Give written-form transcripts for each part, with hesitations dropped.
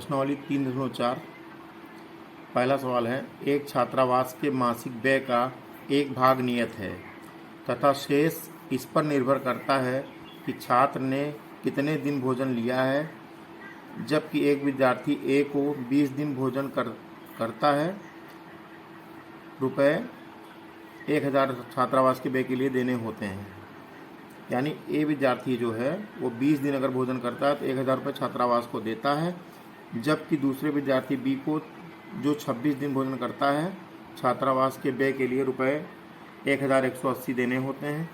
प्रश्नावली 3.4। पहला सवाल है, एक छात्रावास के मासिक व्यय का एक भाग नियत है तथा शेष इस पर निर्भर करता है कि छात्र ने कितने दिन भोजन लिया है, जबकि एक विद्यार्थी ए को 20 दिन भोजन करता है। रुपये 1000 छात्रावास के व्यय के लिए देने होते हैं। यानी ए विद्यार्थी जो है वो 20 दिन अगर भोजन करता है तो 1000 रुपये छात्रावास को देता है, जबकि दूसरे विद्यार्थी बी को जो 26 दिन भोजन करता है छात्रावास के व्यय के लिए रुपये 1180 देने होते हैं।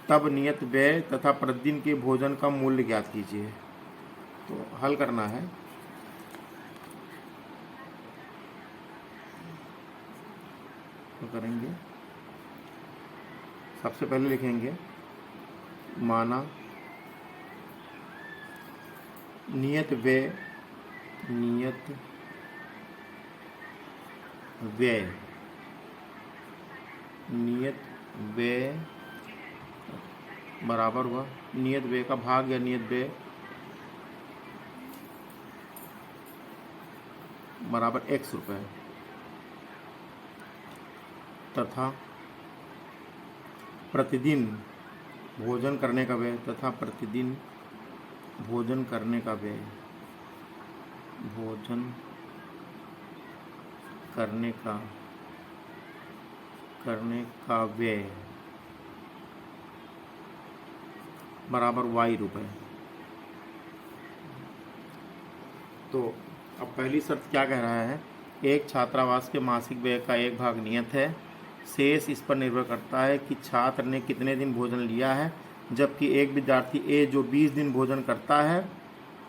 तब नियत व्यय तथा प्रतिदिन के भोजन का मूल्य ज्ञात कीजिए। तो हल करना है। तो करेंगे, सबसे पहले लिखेंगे माना नियत व्यय बराबर हुआ नियत व्यय का भाग या नियत व्यय बराबर x रुपये तथा प्रतिदिन भोजन करने का व्यय व्यय बराबर y रुपये। तो अब पहली शर्त क्या कह रहा है, एक छात्रावास के मासिक व्यय का एक भाग नियत है, शेष इस पर निर्भर करता है कि छात्र ने कितने दिन भोजन लिया है, जबकि एक विद्यार्थी ए जो 20 दिन भोजन करता है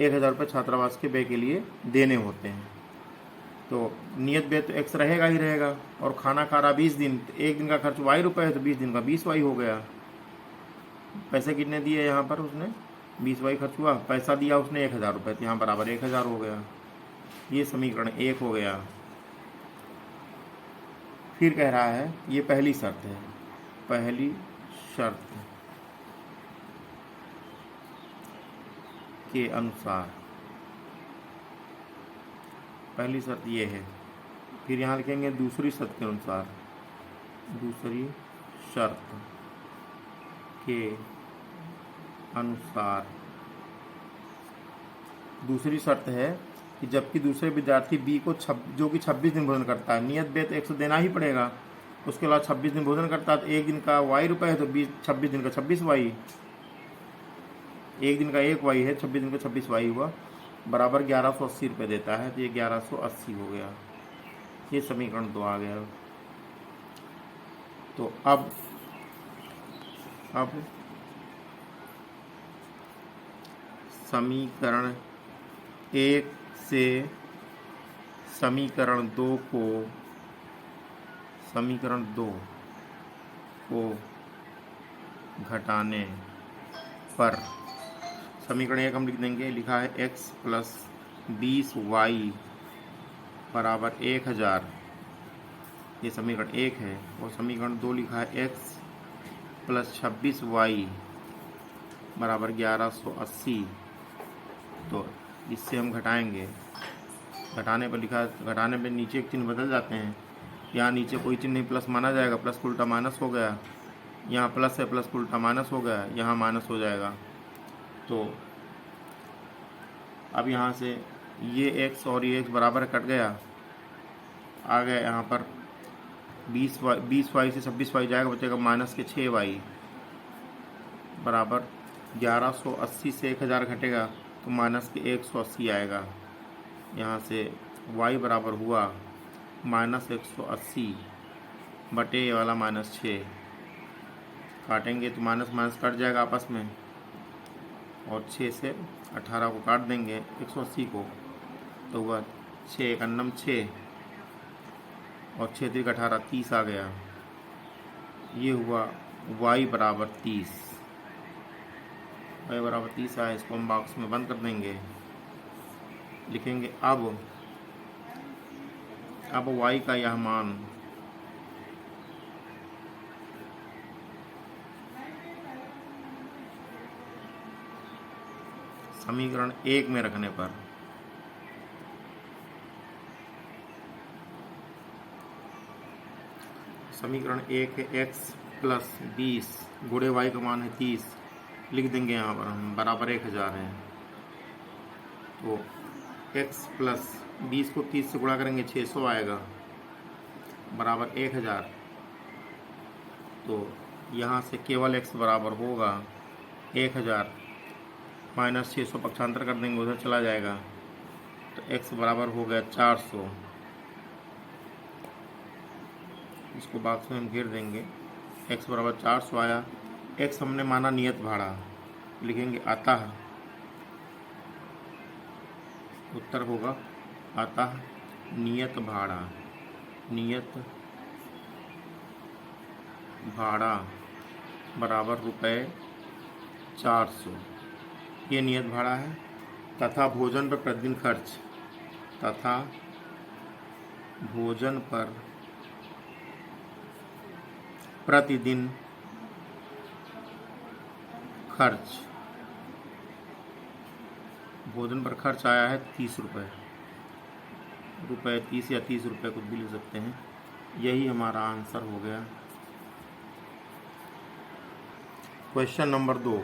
1000 रुपये छात्रावास के व्यय के लिए देने होते हैं। तो नियत व्यय तो x रहेगा ही रहेगा, और खाना खा रहा 20 दिन, तो एक दिन का खर्च y रुपये है तो 20 दिन का 20 y हो गया। पैसे कितने दिए यहाँ पर उसने, 20 y खर्च हुआ, पैसा दिया उसने 1000 रुपये, तो यहाँ बराबर 1000 हो गया। ये समीकरण 1 हो गया। फिर कह रहा है, ये पहली शर्त है, पहली शर्त के अनुसार, पहली शर्त ये है। फिर यहाँ लिखेंगे दूसरी शर्त के अनुसार, दूसरी शर्त के अनुसार। दूसरी शर्त है कि जबकि दूसरे विद्यार्थी बी को जो कि 26 दिन भोजन करता है, नियत व्यय तो 100 देना ही पड़ेगा, उसके बाद 26 दिन भोजन करता है तो एक दिन का y रुपये है तो 26 दिन का 26 y, एक दिन का 1 y है, 26 दिन का 26 y हुआ, बराबर 1180 रुपये देता है। तो ये 1180 हो गया। ये समीकरण 2 आ गया। तो अब समीकरण 1 से समीकरण 2 को घटाने पर समीकरण 1 हम लिख देंगे, लिखा है x प्लस 20y बराबर 1000, ये समीकरण 1 है। और समीकरण 2 लिखा है x प्लस 26y बराबर 1180। तो इससे हम घटाएंगे, घटाने पर लिखा, घटाने पर नीचे एक चिन्ह बदल जाते हैं, यहाँ नीचे कोई चिन्ह नहीं प्लस माना जाएगा, प्लस को उल्टा माइनस हो गया, यहाँ प्लस है प्लस को उल्टा माइनस हो गया, यहाँ माइनस हो जाएगा। तो अब यहाँ से ये x और ये x बराबर कट गया, आ गया यहाँ पर 20y से 26y जाएगा, बचेगा माइनस के 6y बराबर 1180 से 1000 घटेगा तो माइनस के 180 आएगा। यहाँ से y बराबर हुआ माइनस 180 बटे ये वाला -6, काटेंगे तो माइनस माइनस कट जाएगा आपस में, और 6 से 18 को काट देंगे 180 को, तो हुआ 6 एक अन्नम 6 और 6 3 18 30 आ गया। ये हुआ y बराबर 30, y बराबर 30 आया। इसको हम बॉक्स में बंद कर देंगे, लिखेंगे अब y का यह मान समीकरण 1 में रखने पर समीकरण 1 है x प्लस 20 गुणे y का मान है 30, लिख देंगे यहाँ पर हम, बराबर 1000 है। तो x प्लस 20 को 30 से गुणा करेंगे 600 आएगा, बराबर 1000। तो यहाँ से केवल x बराबर होगा 1000 माइनस 600, पक्षांतर कर देंगे उधर चला जाएगा, तो x बराबर हो गया 400। इसको बॉक्स में हम घेर देंगे, x बराबर 400 आया। x हमने माना नियत भाड़ा, लिखेंगे अतः, उत्तर होगा अतः नियत भाड़ा, नियत भाड़ा बराबर ₹400, ये नियत भाड़ा है। तथा भोजन पर प्रतिदिन खर्च, तथा भोजन पर प्रतिदिन खर्च, भोजन पर खर्च आया है 30 रुपये, 30 या 30 रुपये कुछ भी ले सकते हैं। यही हमारा आंसर हो गया। क्वेश्चन नंबर 2,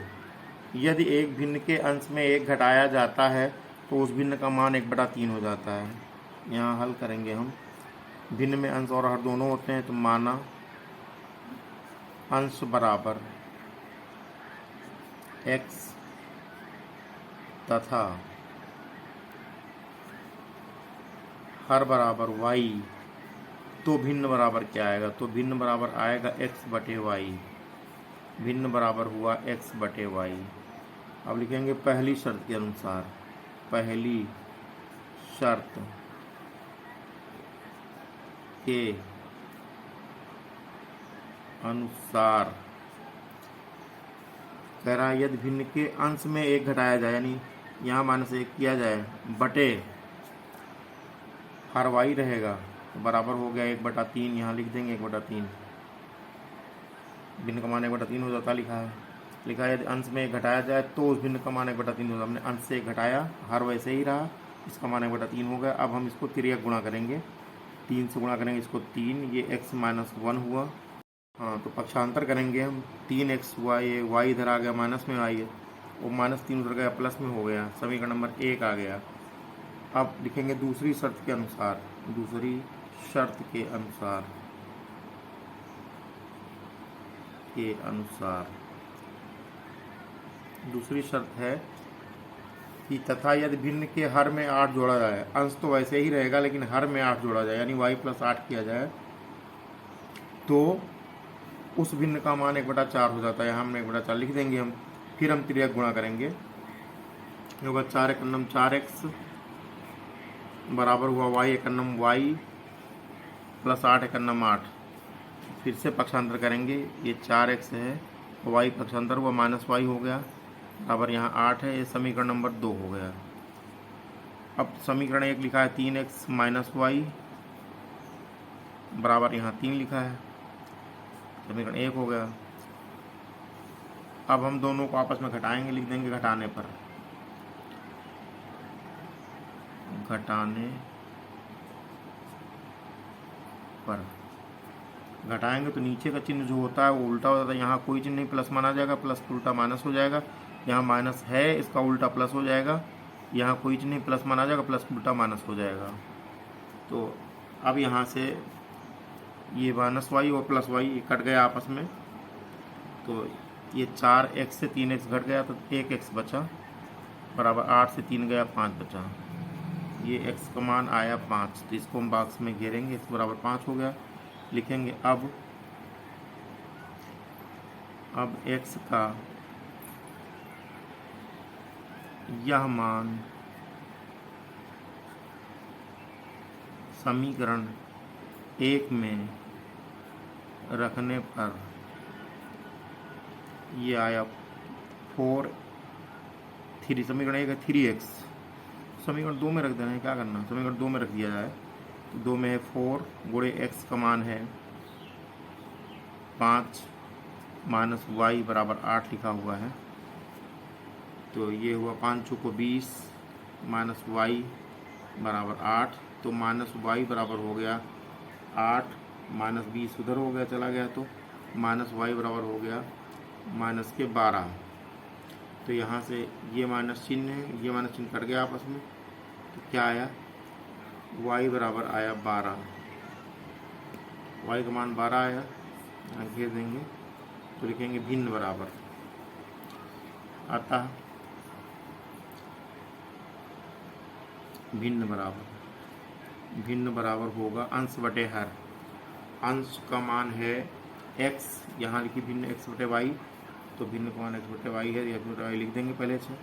यदि एक भिन्न के अंश में 1 घटाया जाता है तो उस भिन्न का मान 1/3 हो जाता है। यहाँ हल करेंगे हम। भिन्न में अंश और हर दोनों होते हैं, तो माना अंश बराबर x तथा हर बराबर y, तो भिन्न बराबर क्या आएगा? तो भिन्न बराबर आएगा x बटे y, भिन्न बराबर हुआ x बटे y। अब लिखेंगे पहली शर्त के अनुसार, पहली शर्त के अनुसार कह रहा है यदि भिन्न के अंश में 1 घटाया जाए, यानी यहाँ -1 किया जाए, बटे हर y रहेगा, तो बराबर हो गया 1/3। यहाँ लिख देंगे 1/3, भिन्न का मान 1/3 हो जाता, लिखा है यदि अंश में 1 घटाया जाए तो उस भिन्न का मान 1/3 होगा। हमने अंश से 1 घटाया, हर वैसे ही रहा, इसका मान 1/3 हो गया। अब हम इसको तिर्यक गुणा करेंगे, 3 से गुणा करेंगे इसको 3, ये x - 1 हुआ। हाँ, तो पक्षांतर करेंगे हम, 3x हुआ, ये y इधर आ गया, माइनस में आई है, वो -3 उधर गया, प्लस में हो गया, समीकरण नंबर 1 आ गया। अब लिखेंगे दूसरी शर्त के अनुसार, दूसरी शर्त के अनुसार, दूसरी शर्त है कि तथा यदि भिन्न के हर में 8 जोड़ा जाए, अंश तो वैसे ही रहेगा लेकिन हर में 8 जोड़ा जाए, यानी y + 8 किया जाए, तो उस भिन्न का मान 1/4 हो जाता है। यहाँ हमने 1/4 लिख देंगे हम, फिर हम तिर्यक गुणा करेंगे, होगा 4 × 9 4x बराबर हुआ y × 9 y प्लस 8 × 9 8। फिर से पक्षांतर करेंगे, ये 4x है, y पक्षांतर हुआ -y हो गया, बराबर यहाँ 8 है, ये समीकरण नंबर 2 हो गया। अब समीकरण 1 लिखा है 3x - y बराबर यहाँ 3 लिखा है, समीकरण 1 हो गया। अब हम दोनों को आपस में घटाएंगे, लिख देंगे घटाने पर, घटाएंगे तो नीचे का चिन्ह जो होता है वो उल्टा हो जाता है। यहाँ कोई चिन्ह नहीं, प्लस माना जाएगा, प्लस उल्टा माइनस हो जाएगा। यहाँ माइनस है, इसका उल्टा प्लस हो जाएगा। यहाँ कोई चिन्ह नहीं, प्लस माना जाएगा, प्लस उल्टा माइनस हो जाएगा। तो अब यहाँ से ये -y और +y कट गया आपस में, तो ये 4x से 3x घट गया, तो 1x बचा, बराबर 8 से 3 गया, 5 बचा। ये x का मान आया 5, तो इसको हम बॉक्स में घेरेंगे, x बराबर 5 हो गया। लिखेंगे अब x का यह मान समीकरण 1 में रखने पर ये आया 3, समीकरण 1 है 3x, समीकरण 2 में रख देना है, क्या करना, समीकरण 2 में रख दिया जाए, तो 2 में है 4 गुणे x का मान है 5 - y बराबर 8 लिखा हुआ है। तो ये हुआ 5 × 5 = 20 - y बराबर 8, तो -y बराबर हो गया 8 -20 उधर हो गया, चला गया, तो -y बराबर हो गया -12। तो यहाँ से ये माइनस चिन्ह है, ये माइनस चिन्ह कट गया आपस में, तो क्या आया, y बराबर आया 12। y का मान 12 आया, यहाँ घेर देंगे तो लिखेंगे भिन्न बराबर, अतः भिन्न बराबर होगा अंश बटे हर। अंश का मान है x, यहाँ लिखी भिन्न x बटे y, तो भिन्न का मान x बटे y है, x बटे y लिख देंगे पहले से।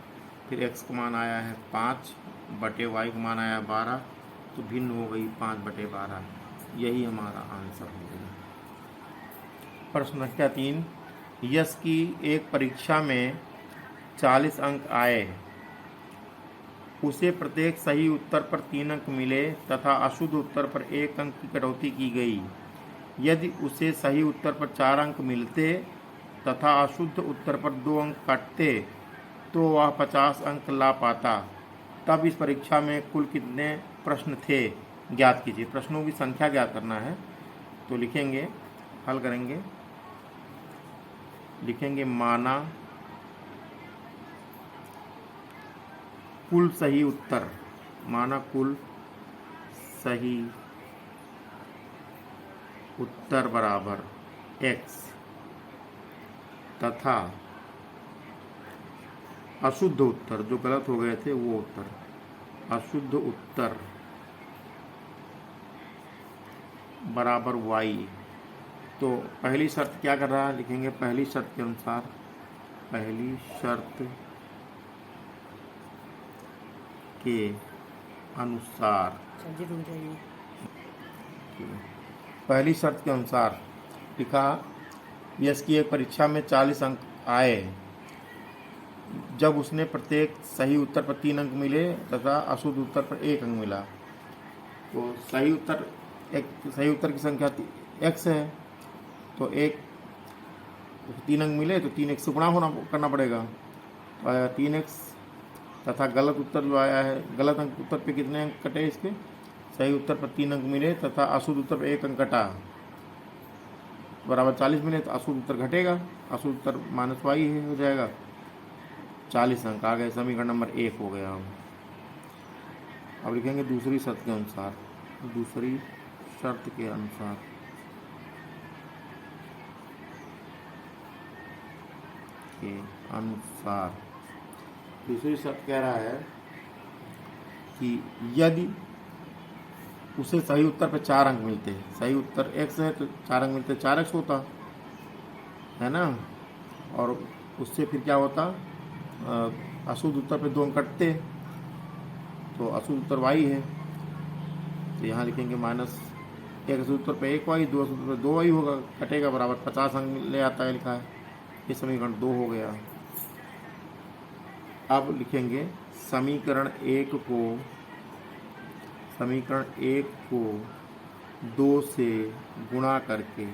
फिर x का मान आया है 5 बटे y का मान आया 12, तो भिन्न हो गई 5 बटे 12। यही हमारा आंसर हो गया। प्रश्न संख्या 3, यश की एक परीक्षा में 40 अंक आए, उसे प्रत्येक सही उत्तर पर 3 अंक मिले तथा अशुद्ध उत्तर पर 1 अंक की कटौती की गई। यदि उसे सही उत्तर पर 4 अंक मिलते तथा अशुद्ध उत्तर पर 2 अंक कटते तो वह 50 अंक ला पाता। तब इस परीक्षा में कुल कितने प्रश्न थे, ज्ञात कीजिए। प्रश्नों की संख्या ज्ञात करना है, तो लिखेंगे, हल करेंगे, लिखेंगे माना कुल सही उत्तर, माना कुल सही उत्तर बराबर x तथा अशुद्ध उत्तर, जो गलत हो गए थे वो उत्तर, अशुद्ध उत्तर बराबर y। तो पहली शर्त क्या कर रहा है, लिखेंगे पहली शर्त के अनुसार, पहली शर्त के अनुसार, पहली शर्त के अनुसार लिखा, यश की एक परीक्षा में 40 अंक आए जब उसने प्रत्येक सही उत्तर पर 3 अंक मिले तथा अशुद्ध उत्तर पर 1 अंक मिला। तो सही उत्तर की संख्या x है, तो 3 अंक मिले तो 3x से गुणा करना पड़ेगा, तो आया 3x। तथा गलत उत्तर जो आया है, गलत अंक उत्तर पे कितने अंक कटे इसके, सही उत्तर पर 3 अंक मिले तथा अशुद्ध उत्तर पर 1 अंक कटा, बराबर 40 मिले, तो अशुद्ध उत्तर घटेगा, अशुद्ध उत्तर -y हो जाएगा, 40 अंक आ गए, समीकरण नंबर 1 हो गया। अब लिखेंगे दूसरी शर्त के अनुसार, दूसरी शर्त के अनुसार दूसरी शर्त कह रहा है कि यदि उसे सही उत्तर पर 4 अंक मिलते, सही उत्तर x है तो 4 अंक मिलते, 4x होता है ना, और उससे फिर क्या होता, अशुद्ध उत्तर पे 2 अंक कटते, तो अशुद्ध उत्तर y है, तो यहाँ लिखेंगे माइनस, एक अशुद्ध उत्तर पे 1y, 2 अशुद्ध उत्तर पे 2y होगा, कटेगा, बराबर 50 अंक ले आता है, लिखा है। ये समीकरण 2 हो गया। अब लिखेंगे समीकरण 1 को 2 से गुणा करके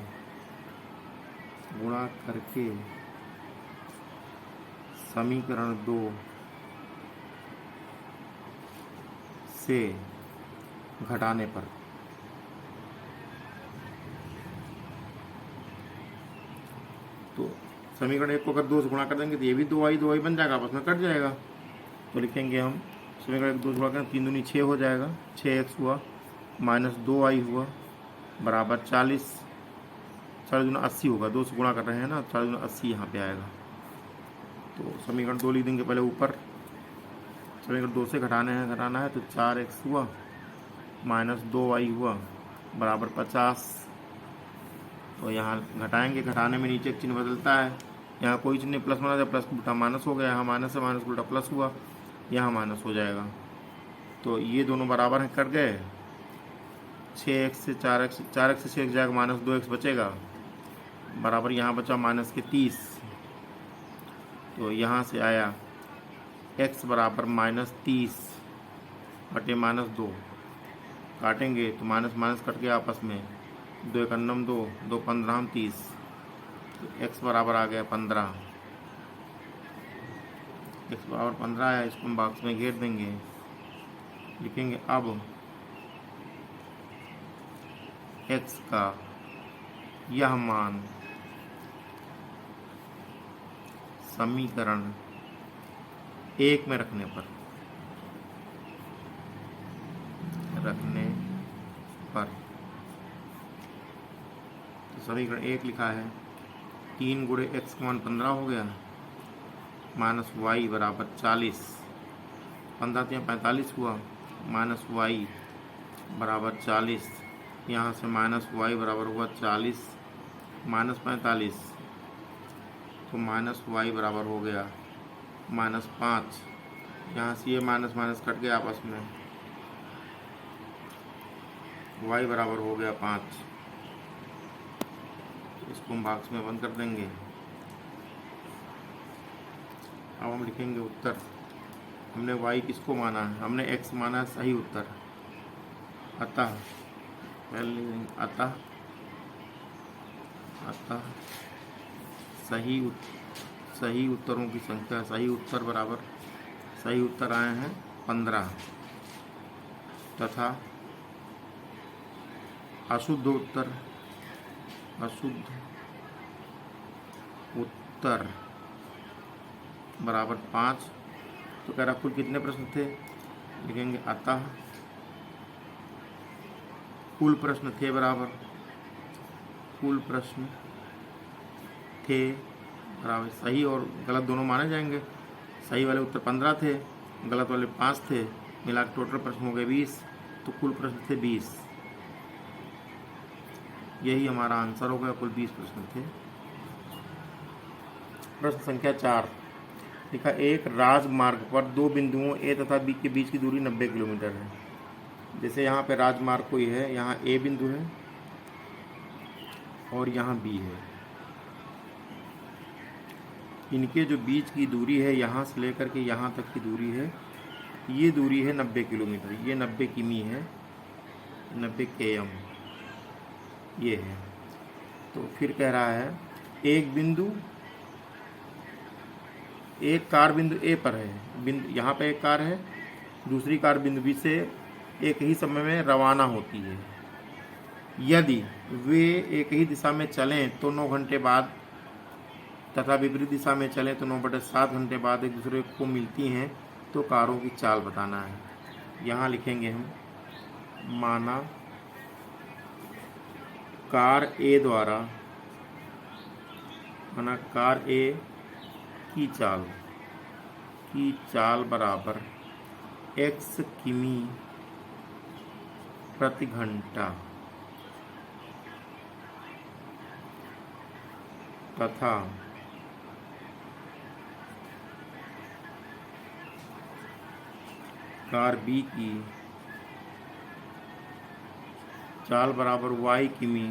समीकरण 2 से घटाने पर तो समीकरण 1 को अगर 2 से गुणा कर देंगे तो ये भी 2y बन जाएगा, आपस में कट जाएगा। तो लिखेंगे हम समीकरण 2 से गुणा करें, 3 दूनी 6 हो जाएगा, 6x हुआ -2y हुआ बराबर 40, 4 दूना 80 होगा, 2 से गुणा कर रहे हैं ना, 4 दूना 80 यहाँ पे आएगा। तो समीकरण 2 लिख देंगे पहले ऊपर, समीकरण 2 से घटाना है, तो 4x हुआ -2y हुआ बराबर 50। तो यहाँ घटाएंगे, घटाने में नीचे एक चिन्ह बदलता है, यहाँ कोई चिन्ह प्लस बना था, प्लस उल्टा माइनस हो गया, यहाँ माइनस से माइनस उल्टा प्लस हुआ, यहाँ माइनस हो जाएगा। तो ये दोनों बराबर हैं, कट गए, 6x से 4x से 6x जाएगा, -2x बचेगा, बराबर यहाँ बचा -30। तो यहाँ से आया x बराबर -30 बटे -2, काटेंगे तो माइनस माइनस कट गया आपस में, 2 1 2, 2 15 30, तो x बराबर आ गया 15, x बराबर 15 आया, इसको हम बॉक्स में घेर देंगे, लिखेंगे अब x का यह मान समीकरण 1 में रखने पर तो समीकरण 1 लिखा है 3 गुणे x का मान 15 हो गया माइनस वाई बराबर 40, 15 से 45 हुआ माइनस वाई बराबर 40, यहाँ से माइनस वाई बराबर हुआ 40 माइनस 45, तो माइनस वाई बराबर हो गया -5, यहाँ से ये माइनस माइनस कट गया आपस में, y बराबर हो गया 5। इसको हम बॉक्स में बंद कर देंगे। अब हम लिखेंगे उत्तर। हमने y किसको माना है? हमने x माना है, सही उत्तर। अतः सही उत्तरों की संख्या, सही उत्तर बराबर सही उत्तर आए हैं 15 तथा अशुद्ध उत्तर बराबर 5। तो कह रहा कुल कितने प्रश्न थे? लिखेंगे अतः कुल प्रश्न थे बराबर सही और गलत दोनों माने जाएंगे। सही वाले उत्तर 15 थे, गलत वाले 5 थे, मिला टोटल प्रश्न हो गए 20। तो कुल प्रश्न थे 20। यही हमारा आंसर हो गया, कुल 20 प्रश्न थे। प्रश्न संख्या 4 लिखा, एक राजमार्ग पर 2 बिंदुओं ए तथा बी के बीच की दूरी 90 किलोमीटर है। जैसे यहाँ पे राजमार्ग कोई है, यहाँ ए बिंदु है और यहाँ बी है। इनके जो बीच की दूरी है, यहाँ से लेकर के यहाँ तक की दूरी है, ये दूरी है 90 किलोमीटर। ये 90 किमी है, 90 km ये है। तो फिर कह रहा है एक कार बिंदु ए पर है। यहाँ पे एक कार है, दूसरी कार बिंदु बी से एक ही समय में रवाना होती है। यदि वे एक ही दिशा में चलें तो 9 घंटे बाद तथा विपरीत दिशा में चलें तो 9/7 घंटे बाद एक दूसरे को मिलती हैं, तो कारों की चाल बताना है। यहाँ लिखेंगे हम, माना कार ए की चाल बराबर x किमी प्रति घंटा तथा कार बी की चाल बराबर y किमी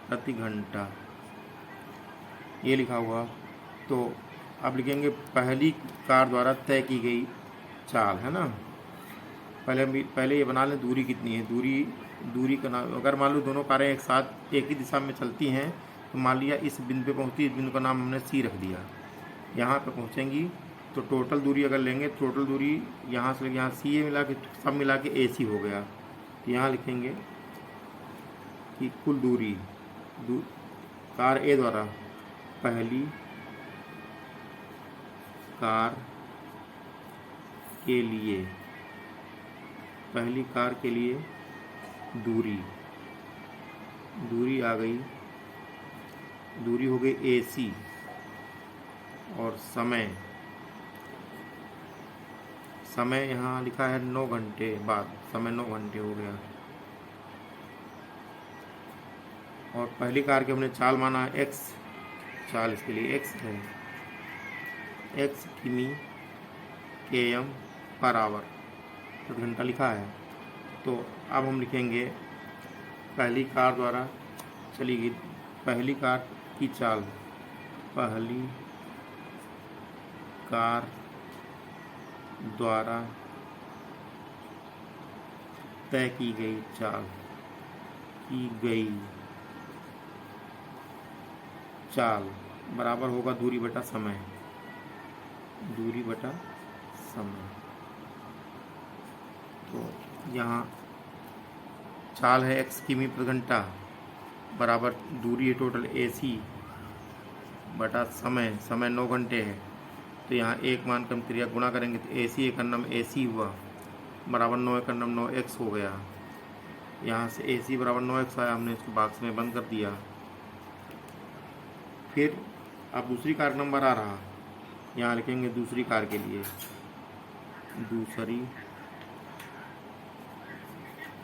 प्रति घंटा, ये लिखा हुआ। तो अब लिखेंगे पहली कार द्वारा तय की गई चाल, है ना। पहले ये बना लें दूरी कितनी है। दूरी का नाम, अगर मान लो दोनों कारें एक साथ एक ही दिशा में चलती हैं, तो मान लिया इस बिंदु पे पहुंचती, इस बिंदु का नाम हमने सी रख दिया। यहाँ पे पहुंचेंगी तो टोटल दूरी अगर लेंगे, टोटल दूरी यहाँ से यहाँ सी मिला के सब मिला के ए सी हो गया। तो यहाँ लिखेंगे कि कुल दूरी कार ए द्वारा पहली कार के लिए दूरी आ गई, दूरी हो गई AC और समय यहाँ लिखा है 9 घंटे बाद, समय 9 घंटे हो गया। और पहली कार के हमने चाल माना x, चाल इसके लिए x है, x किमी km पर आवर प्रति घंटा लिखा है। तो अब हम लिखेंगे पहली कार द्वारा चली गई, पहली कार की चाल, पहली कार द्वारा तय की गई चाल बराबर होगा दूरी बटा समय। तो यहाँ चाल है x किमी प्रति घंटा बराबर दूरी है टोटल AC बटा समय, समय 9 घंटे है। तो यहाँ एक मान कर हम क्रिया गुणा करेंगे तो AC एक नम AC हुआ बराबर 9 एक नम 9x हो गया। यहाँ से AC बराबर 9x आया, हमने इसको बॉक्स में बंद कर दिया। फिर अब दूसरी कार नंबर आ रहा, यहाँ लिखेंगे दूसरी कार के लिए, दूसरी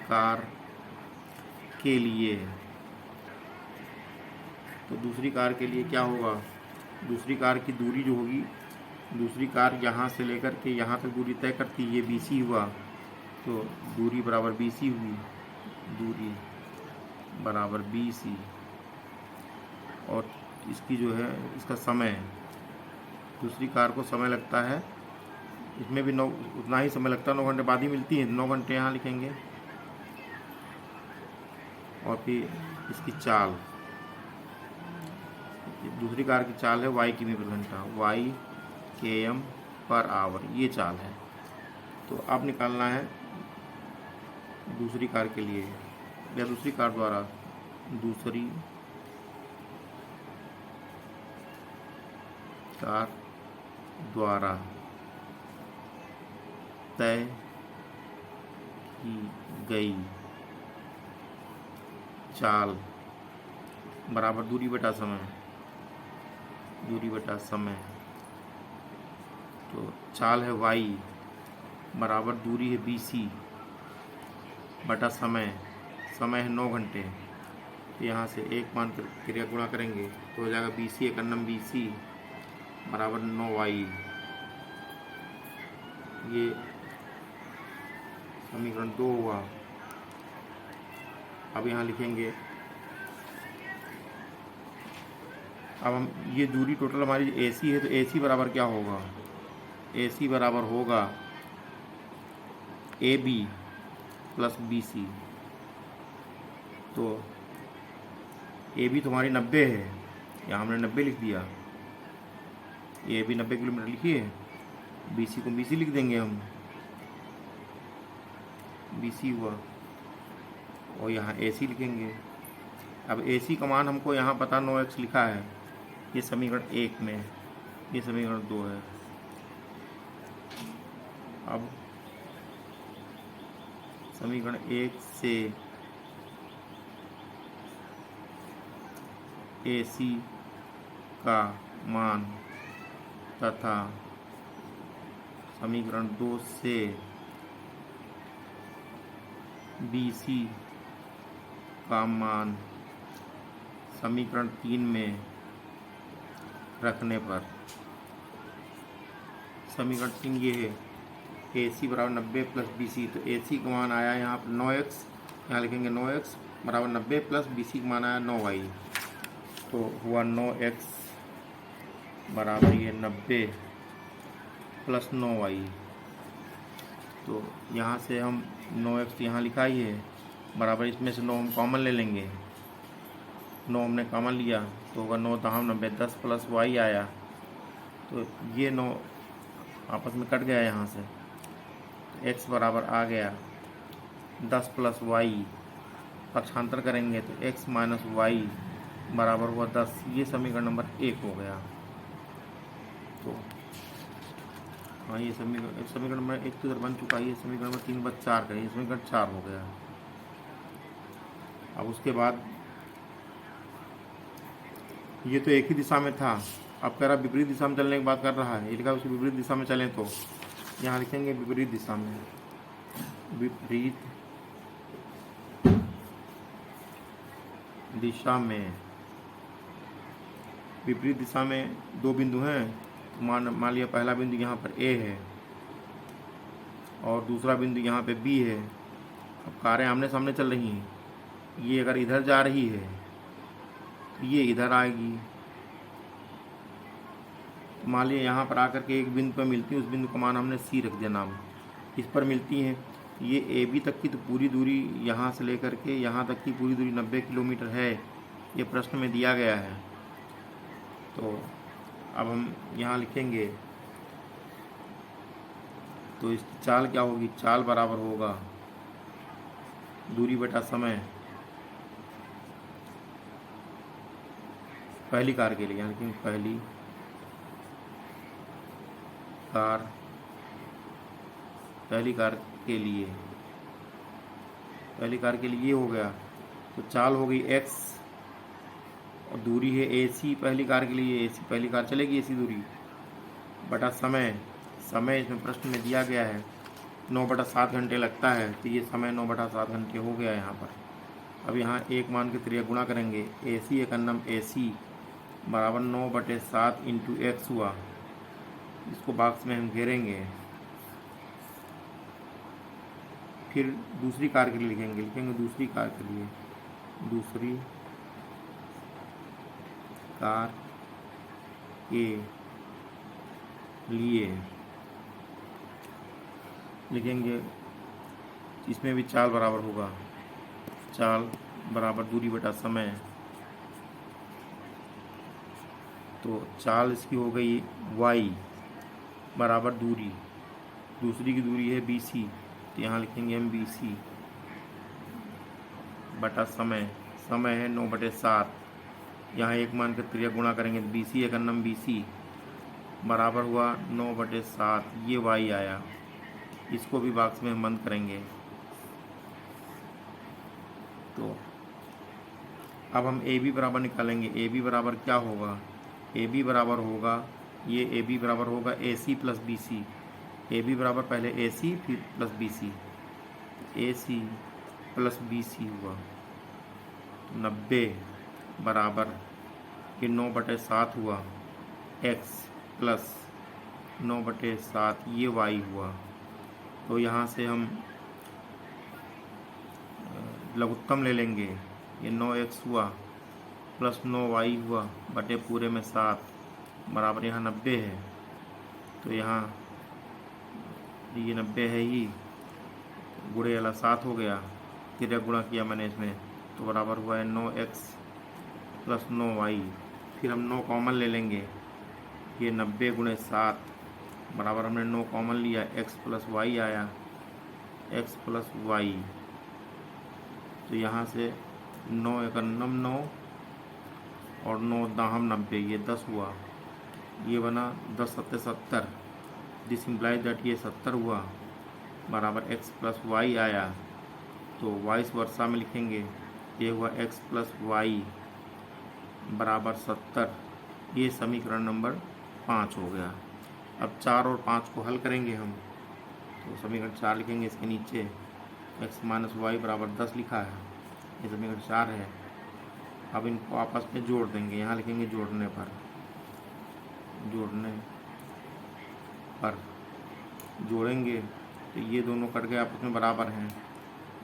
कार के लिए। तो दूसरी कार के लिए क्या होगा, दूसरी कार की दूरी जो होगी, दूसरी कार यहाँ से लेकर के यहाँ तक दूरी तय करती, ये BC हुआ, तो दूरी बराबर BC हुई, दूरी बराबर BC। और इसकी जो है इसका समय, दूसरी कार को समय लगता है, इसमें भी 9 उतना ही समय लगता है, 9 घंटे बाद ही मिलती है, 9 घंटे यहाँ लिखेंगे। और फिर इसकी चाल, दूसरी कार की चाल है y किमी प्रति घंटा, y km पर आवर, ये चाल है। तो अब निकालना है दूसरी कार के लिए, या दूसरी कार द्वारा, दूसरी कार द्वारा तय की गई चाल बराबर दूरी बटा समय, दूरी बटा समय। तो चाल है y बराबर दूरी है BC बटा समय, समय है 9 घंटे। तो यहाँ से एक मान कर क्रिया गुणा करेंगे तो हो जाएगा BC एक अन्नम BC बराबर 9y। ये समीकरण 2 हुआ। अब यहाँ लिखेंगे, अब हम ये दूरी टोटल हमारी AC है, तो AC बराबर क्या होगा, AC बराबर होगा AB प्लस BC। तो AB तो हमारी 90 है, यहाँ हमने 90 लिख दिया, AB 90 किलोमीटर लिखिए, BC को BC लिख देंगे हम, BC हुआ, और यहाँ AC लिखेंगे। अब AC का मान हमको यहाँ पता 9x लिखा है, ये समीकरण 1 में, ये समीकरण 2 है। अब समीकरण 1 से AC का मान तथा समीकरण 2 से BC का मान समीकरण 3 में रखने पर, समीकरण 3 ये है, AC बराबर 90 प्लस BC। तो AC का मान आया यहाँ पर 9x, यहाँ लिखेंगे 9x बराबर 90 प्लस BC का मान आया 9y। तो हुआ 9x बराबर ये 90 प्लस 9y। तो यहाँ से हम 9x यहाँ लिखा ही है बराबर, इसमें से 9 हम कॉमन ले लेंगे, 9 हमने कॉमन लिया तो होगा 9 दहाम 90, 10 प्लस y आया, तो ये 9 आपस में कट गया यहाँ से, तो x बराबर आ गया 10 प्लस y, पक्षांतर करेंगे तो x माइनस y बराबर हुआ 10। ये समीकरण नंबर 1 हो गया। तो हाँ, ये समीकरण नंबर 1 तो इधर बन चुका है, ये समीकरण नंबर 3 बच 4 का, ये समीकरण 4 हो गया। अब उसके बाद ये तो एक ही दिशा में था, अब कह रहा विपरीत दिशा में चलने की बात कर रहा है, ये लिखा उसकी विपरीत दिशा में चलें, तो यहाँ लिखेंगे विपरीत दिशा में, विपरीत दिशा में, विपरीत दिशा में 2 बिंदु हैं, तो मान लिया पहला बिंदु यहाँ पर A है और दूसरा बिंदु यहाँ पे B है। अब कारें आमने सामने चल रही हैं, ये अगर इधर जा रही है तो ये इधर आएगी, मान लिया यहाँ पर आकर के एक बिंदु पर मिलती है, उस बिंदु का मान हमने C रख दिया नाम, इस पर मिलती हैं, ये AB तक की तो पूरी दूरी यहाँ से लेकर के यहाँ तक की पूरी दूरी 90 किलोमीटर है, ये प्रश्न में दिया गया है। तो अब हम यहाँ लिखेंगे, तो इसकी चाल क्या होगी, चाल बराबर होगा दूरी बटा समय पहली कार के लिए, यानी कि पहली कार के लिए, पहली कार के लिए ये हो गया। तो चाल हो गई x और दूरी है AC पहली कार के लिए, AC पहली कार चलेगी AC दूरी, बटा समय, समय इसमें प्रश्न में दिया गया है 9/7 घंटे लगता है, तो ये समय 9/7 घंटे हो गया यहाँ पर। अब यहाँ एक मान के त्रिया गुणा करेंगे, AC एकन्नम AC बराबर 9/7 इंटू एक्स हुआ। इसको बॉक्स में हम घेरेंगे। फिर दूसरी कार के लिए लिखेंगे दूसरी कार के लिए, दूसरी कार के लिए लिखेंगे, इसमें भी चाल बराबर होगा, चाल बराबर दूरी बटा समय। तो चाल इसकी हो गई y बराबर दूरी, दूसरी की दूरी है BC, तो यहाँ लिखेंगे हम BC बटा समय, समय है 9/7, यहाँ एक मान के त्रिया गुणा करेंगे तो BC एकन्नम BC बराबर हुआ 9/7, ये y आया। इसको भी बॉक्स में हम बंद करेंगे। तो अब हम AB बराबर निकालेंगे। AB बराबर क्या होगा, AB बराबर होगा, ये AB बराबर होगा AC प्लस BC। AB बराबर पहले AC फिर plus BC, AC plus BC हुआ 90 बराबर ये 9/7 हुआ x प्लस 9/7 ये y हुआ। तो यहाँ से हम लघुत्तम ले लेंगे, ये 9x हुआ प्लस 9y हुआ बटे पूरे में 7 बराबर यहाँ 90 है। तो यहाँ ये 90 है ही, गुणे वाला 7 हो गया, तिरक गुणा किया मैंने इसमें, तो बराबर हुआ है 9x प्लस 9y। फिर हम 9 कॉमन ले लेंगे, ये 90 गुणे 7 बराबर हमने 9 कॉमन लिया, x प्लस y आया, x प्लस y। तो यहाँ से 9 एकन्नम 9 और 9 दाहम 90, ये 10 हुआ, ये बना 10 सत्ते 70, दिस इम्प्लाइज दैट ये 70 हुआ बराबर x प्लस y आया। तो वाइस वर्सा में लिखेंगे, ये हुआ x प्लस y बराबर 70, ये समीकरण नंबर 5 हो गया। अब 4 और 5 को हल करेंगे हम, तो समीकरण 4 लिखेंगे, इसके नीचे x माइनस वाई बराबर 10 लिखा है, ये समीकरण 4 है। अब इनको आपस में जोड़ देंगे, यहाँ लिखेंगे जोड़ने पर जोड़ेंगे तो ये दोनों कट गए, आपस में बराबर हैं।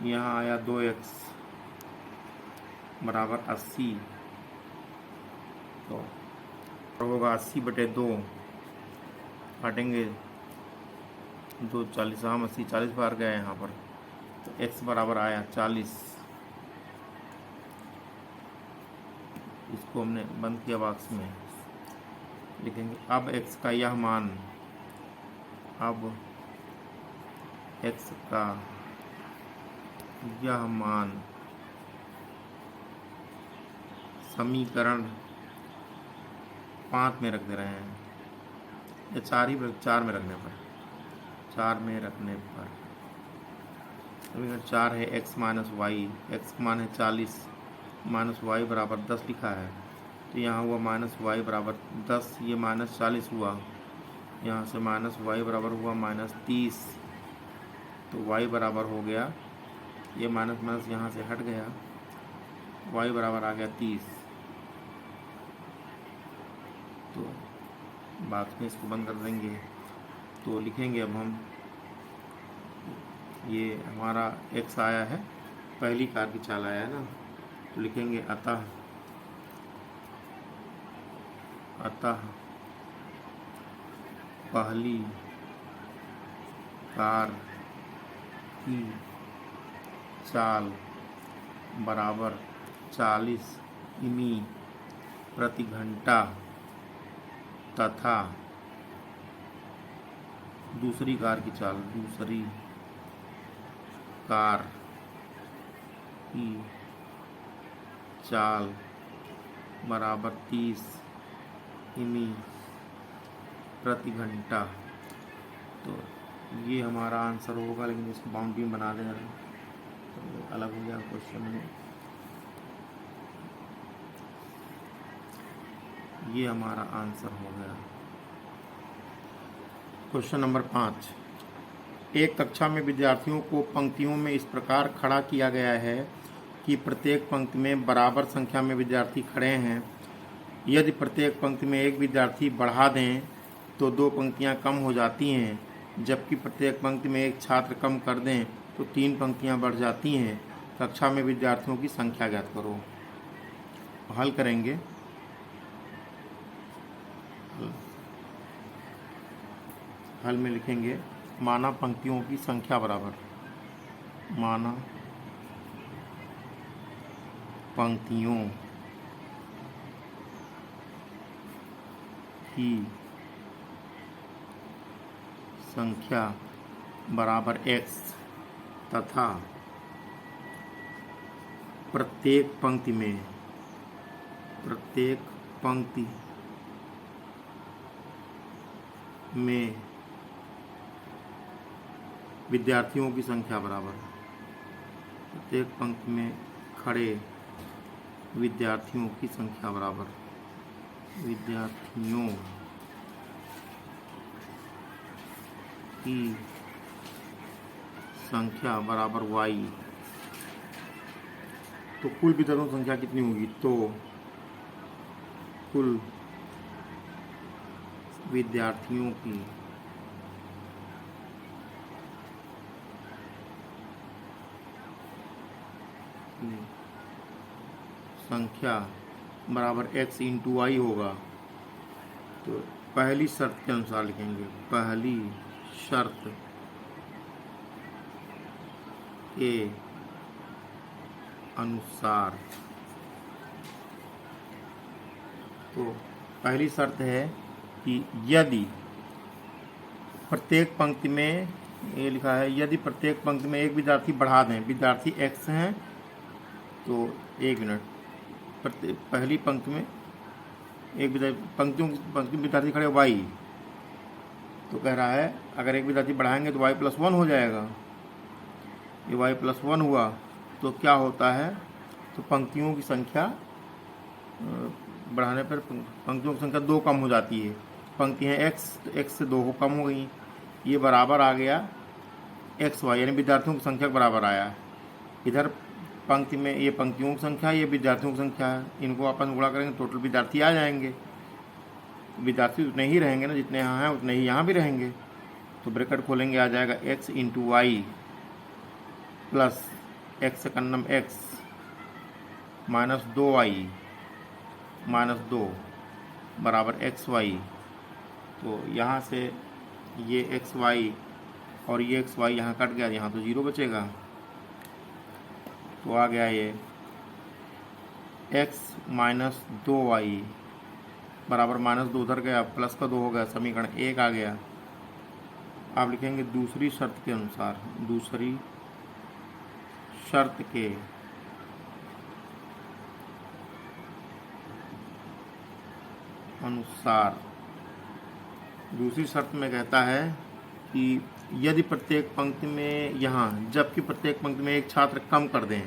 यहाँ आया 2x बराबर 80, तो होगा 80/2, काटेंगे 2 40, हम 80 40 बार गए यहाँ पर, तो x बराबर आया 40। इसको हमने बंद किया, बॉक्स में लिखेंगे अब x का यह मान, अब x का यह मान समीकरण 5 में रख दे रहे हैं, या 4 में रखने पर, 4 में रखने पर समीकरण 4 है x माइनस वाई, एक्स का मान है 40 माइनस वाई बराबर 10 लिखा है, तो यहाँ हुआ माइनस वाई बराबर 10, ये माइनस 40 हुआ, यहाँ से माइनस वाई बराबर हुआ माइनस 30, तो वाई बराबर हो गया, ये माइनस माइनस यहाँ से हट गया, वाई बराबर आ गया 30। तो बाद में इसको बंद कर देंगे, तो लिखेंगे अब हम, ये हमारा x आया है, पहली कार की चाल आया है ना, तो लिखेंगे अतः पहली कार की चाल बराबर 40 किमी प्रति घंटा तथा दूसरी कार की चाल, दूसरी कार की चाल बराबर 30 किमी प्रति घंटा। तो ये हमारा आंसर होगा, लेकिन इसको बाउंड्री में बना देना तो अलग हो गया क्वेश्चन में। ये हमारा आंसर हो गया। Question number 5। एक कक्षा में विद्यार्थियों को पंक्तियों में इस प्रकार खड़ा किया गया है कि प्रत्येक पंक्ति में बराबर संख्या में विद्यार्थी खड़े हैं। यदि प्रत्येक पंक्ति में एक विद्यार्थी बढ़ा दें तो 2 पंक्तियां कम हो जाती हैं, जबकि प्रत्येक पंक्ति में एक छात्र कम कर दें तो 3 पंक्तियां बढ़ जाती हैं। कक्षा में विद्यार्थियों की संख्या ज्ञात करो। हल करेंगे। हल में लिखेंगे माना पंक्तियों की संख्या बराबर माना पंक्तियों की संख्या बराबर x तथा प्रत्येक पंक्ति में विद्यार्थियों की संख्या बराबर प्रत्येक पंक्ति में खड़े विद्यार्थियों की संख्या बराबर विद्यार्थियों की संख्या बराबर y। तो कुल विद्यार्थियों की संख्या कितनी होगी? तो कुल विद्यार्थियों की संख्या बराबर x इंटू वाई होगा। तो पहली शर्त के अनुसार लिखेंगे, पहली शर्त के अनुसार। तो पहली शर्त है कि यदि प्रत्येक पंक्ति में, ये लिखा है यदि प्रत्येक पंक्ति में एक विद्यार्थी बढ़ा दें, विद्यार्थी x हैं तो 1 मिनट, पहली पंक्ति में एक पंक्ति विद्यार्थी खड़े y, तो कह रहा है अगर एक विद्यार्थी बढ़ाएंगे तो y+1 हो जाएगा। ये y+1 हुआ तो क्या होता है? तो पंक्तियों की संख्या बढ़ाने पर पंक्तियों की संख्या 2 कम हो जाती है। पंक्ति है x, तो x से 2 कम हो गई। ये बराबर आ गया xy, यानी विद्यार्थियों की संख्या बराबर आया। इधर पंक्ति में ये पंक्तियों की संख्या, ये विद्यार्थियों की संख्या है, इनको अपन गुणा करेंगे टोटल विद्यार्थी आ जाएंगे। विद्यार्थी उतने ही रहेंगे ना, जितने यहाँ हैं उतने ही यहाँ भी रहेंगे। तो ब्रैकेट खोलेंगे, आ जाएगा x into Y plus x से Kannan x minus 2y minus 2 बराबर xy। तो यहाँ से ये xy और ये xy यहाँ कट गया, यहाँ तो 0 बचेगा। तो आ गया ये x माइनस 2y बराबर माइनस 2 उधर गया, प्लस का 2 हो गया, समीकरण 1 आ गया। आप लिखेंगे दूसरी शर्त के अनुसार, दूसरी शर्त के अनुसार। दूसरी शर्त में कहता है कि यदि प्रत्येक पंक्ति में यहाँ, जबकि प्रत्येक पंक्ति में एक छात्र कम कर दें,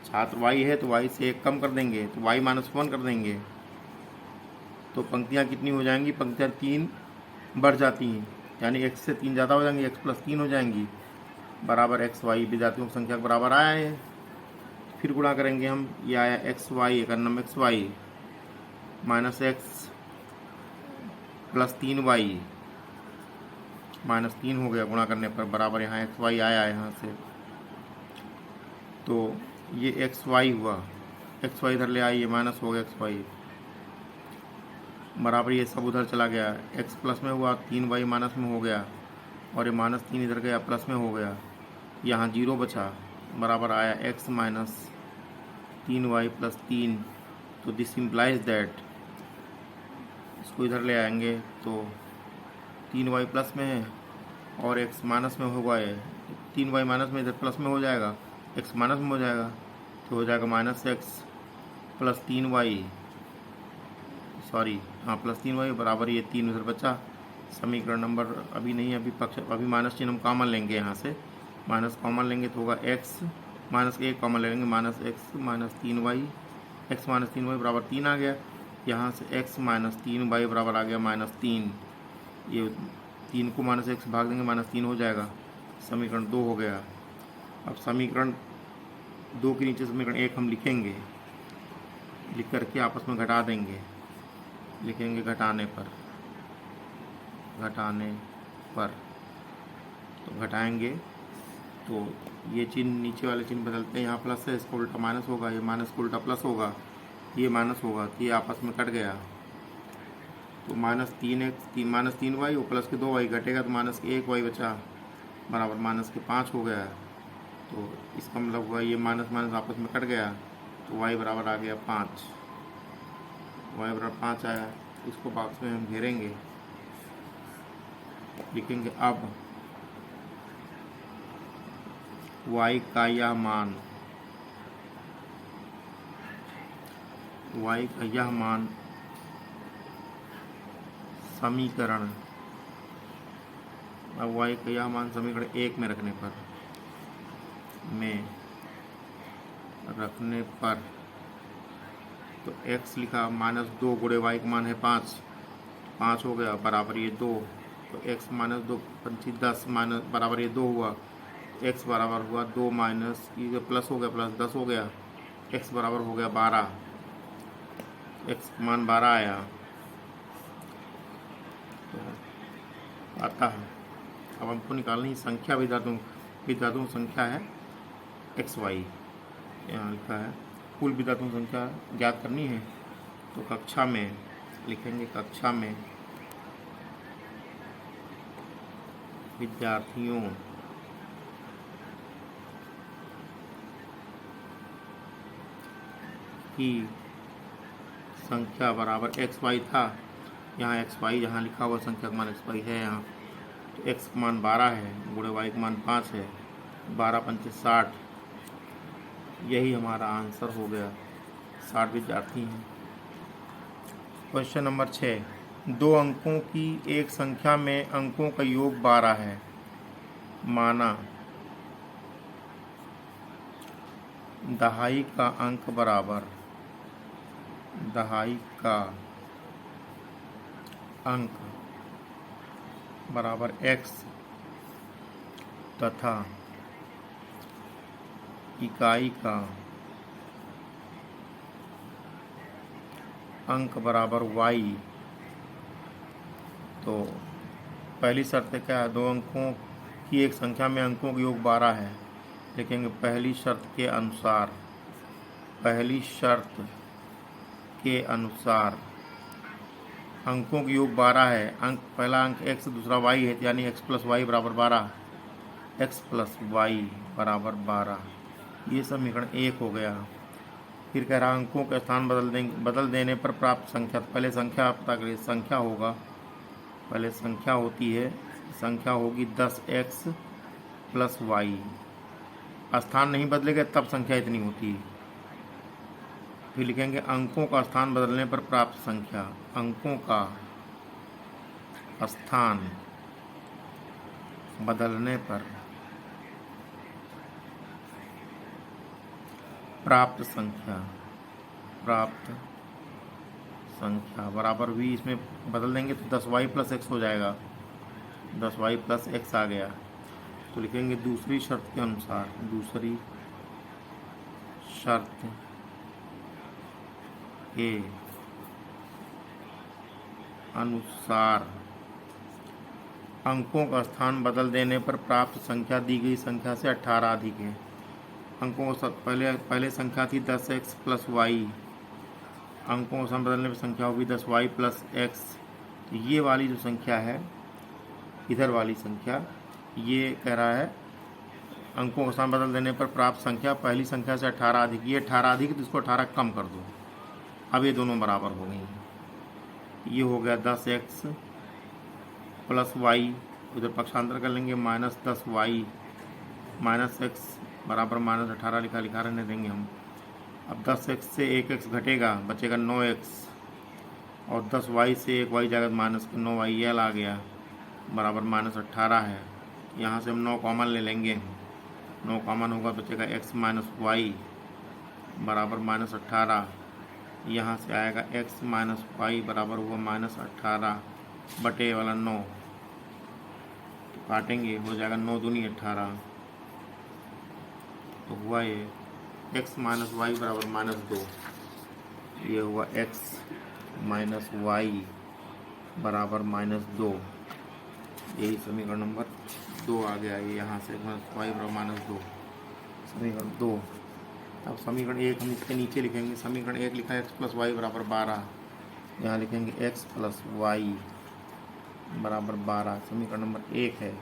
छात्र y है तो y से 1 कम कर देंगे, तो y-1 कर देंगे, तो पंक्तियाँ कितनी हो जाएंगी? पंक्तियाँ 3 बढ़ जाती हैं, यानी x से 3 ज़्यादा हो जाएंगी, x+3 हो जाएंगी बराबर xy। विद्यार्थियों की संख्या बराबर आया है। फिर गुणा करेंगे हम, ये आया xy एक अन्नम xy minus x plus 3y minus 3 हो गया गुणा करने पर, बराबर यहाँ xy आया यहाँ से। तो ये xy हुआ, xy इधर ले आइए, माइनस हो गया xy बराबर, ये सब उधर चला गया, x प्लस में हुआ, 3y माइनस में हो गया, और ये माइनस 3 इधर गया, प्लस में हो गया, यहाँ 0 बचा, बराबर आया x माइनस 3y प्लस 3। तो दिस इम्प्लाइज दैट, इसको इधर ले आएंगे तो 3y प्लस में है और x माइनस में होगा, ये 3y माइनस में इधर प्लस में हो जाएगा, एक्स माइनस में हो जाएगा, तो हो जाएगा minus x plus 3y, sorry हाँ प्लस 3y बराबर ये 3 उधर बचा। समीकरण नंबर अभी नहीं, अभी माइनस चिन्ह हम कॉमन लेंगे, यहाँ से माइनस कॉमन लेंगे तो होगा एक्स माइनस एक कॉमन लेंगे, minus x minus 3y, x minus 3y बराबर 3 आ गया। यहाँ से एक्स माइनस 3y बराबर आ गया -3। ये 3 को माइनस एक्स भाग देंगे -3 हो जाएगा। समीकरण 2 हो गया। अब समीकरण 2 के नीचे समीकरण 1 हम लिखेंगे, लिख करके आपस में घटा देंगे, लिखेंगे घटाने पर तो घटाएंगे तो ये चिन्ह नीचे वाले चिन्ह बदलते हैं, यहाँ प्लस है इसका उल्टा माइनस होगा, ये माइनस का उल्टा प्लस होगा, ये माइनस होगा, तो ये आपस में कट गया तो -3x माइनस 3y और प्लस के 2y घटेगा तो माइनस के 1y बचा बराबर माइनस के 5 हो गया। तो इसका मतलब हुआ ये माइनस माइनस आपस में कट गया तो y बराबर आ गया 5, y बराबर 5 आया। इसको बॉक्स में हम घेरेंगे, लिखेंगे अब y का यह मान, y का यह मान समीकरण, अब y का यह मान समीकरण 1 में रखने पर तो x लिखा -2 गुणे y का मान है 5 हो गया बराबर ये 2, तो x -2 5 10 माइनस बराबर ये 2 हुआ, x बराबर हुआ 2 माइनस ये प्लस हो गया प्लस 10 हो गया, x बराबर हो गया 12, x मान 12 आया। तो आता है अब हमको निकालनी संख्या, विधातुओं संख्या है xy, यहाँ लिखा है कुल विधातुओं संख्या ज्ञात करनी है। तो कक्षा में लिखेंगे, कक्षा में विद्यार्थियों की संख्या बराबर xy था, यहाँ xy जहाँ लिखा हुआ संख्या का मान xy है, यहाँ तो x का मान 12 है गुणे y का मान 5 है, 12 पंचे 60, यही हमारा आंसर हो गया। 60 विद्यार्थी हैं। क्वेश्चन नंबर 6, 2 अंकों की एक संख्या में अंकों का योग 12 है, माना दहाई का अंक बराबर, दहाई का अंक बराबर x तथा इकाई का अंक बराबर y। तो पहली शर्त क्या है, 2 अंकों की एक संख्या में अंकों का योग 12 है। लिखेंगे पहली शर्त के अनुसार अंकों का योग 12 है। अंक पहला अंक x दूसरा y है, यानी x प्लस वाई बराबर 12, x प्लस वाई बराबर 12, ये समीकरण 1 हो गया। फिर कह रहा अंकों के स्थान बदल देने पर प्राप्त संख्या, पहले संख्या पता करिए, संख्या होगा, पहले संख्या होती है, संख्या होगी 10x प्लस वाई, स्थान नहीं बदलेगा तब संख्या इतनी होती है। फिर लिखेंगे अंकों का स्थान बदलने पर प्राप्त संख्या, अंकों का स्थान बदलने पर प्राप्त संख्या बराबर v, इसमें बदल देंगे तो 10y प्लस x हो जाएगा, 10y प्लस x आ गया। तो लिखेंगे दूसरी शर्त के अनुसार, दूसरी शर्त के अनुसार अंकों का स्थान बदल देने पर प्राप्त संख्या दी गई संख्या से 18 अधिक है। अंकों को पहले संख्या थी 10x प्लस वाई, अंकों को स्थान बदलने पर संख्या होगी 10y प्लस x। तो ये वाली जो संख्या है, इधर वाली संख्या, ये कह रहा है अंकों का स्थान बदल देने पर प्राप्त संख्या पहली संख्या से 18 अधिक, ये 18 अधिक तो इसको 18 कम कर दो, अब ये दोनों बराबर हो गई। ये हो गया 10x प्लस वाई, उधर पक्षांतर कर लेंगे, -10y माइनस x बराबर -18 लिखा रहने देंगे हम। अब 10x से 1x घटेगा, बचेगा 9x, और 10y से 1y जाएगा -9y, ये आ गया, बराबर -18 है। यहाँ से हम 9 कॉमन ले लेंगे, 9 कॉमन होगा, बचेगा x - y बराबर -18। यहाँ से आएगा x - y बराबर हुआ -18 बटे वाला 9, तो काटेंगे, हो जाएगा 9 दूनी 18, तो हुआ ये x - y बराबर -2। ये हुआ x - y बराबर -2। यही समीकरण नंबर 2 आ गया। ये यहाँ से -y बराबर -2, समीकरण 2। अब समीकरण 1 हम इसके नीचे लिखेंगे। समीकरण 1 लिखा है x + y बराबर 12, यहाँ लिखेंगे x + y बराबर 12, समीकरण नंबर 1 है।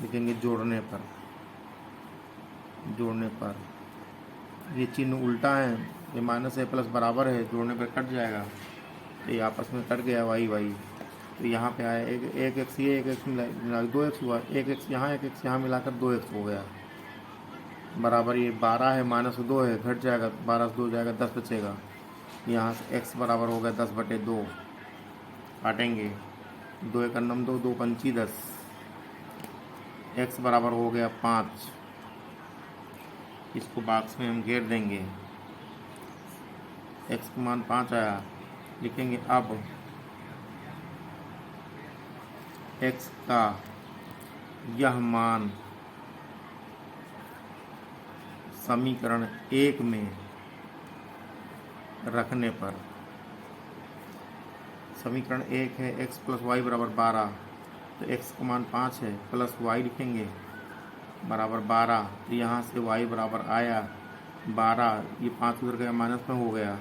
लिखेंगे जोड़ने पर ये चिन्ह उल्टा है, ये माइनस है प्लस बराबर है, जोड़ने पर कट जाएगा, तो ये आपस में कट गया y y। तो यहाँ पे आया एक x, ये एक x मिला 2x हुआ, एक x यहाँ मिलाकर 2x हो गया, बराबर ये 12 है, -2 है, घट जाएगा, 12 से 2 जाएगा, 10 बचेगा। यहाँ से x बराबर हो गया 10/2, काटेंगे, 2 × 9 2, 2 × 5 10, x बराबर हो गया 5। इसको बॉक्स में हम घेर देंगे, x का मान 5 आया। लिखेंगे अब x का यह मान समीकरण 1 में रखने पर, समीकरण 1 है x + y बराबर 12, तो x का मान 5 है, प्लस y लिखेंगे बराबर 12, तो यहाँ से y बराबर आया 12, ये 5 उधर गया, माइनस में हो गया,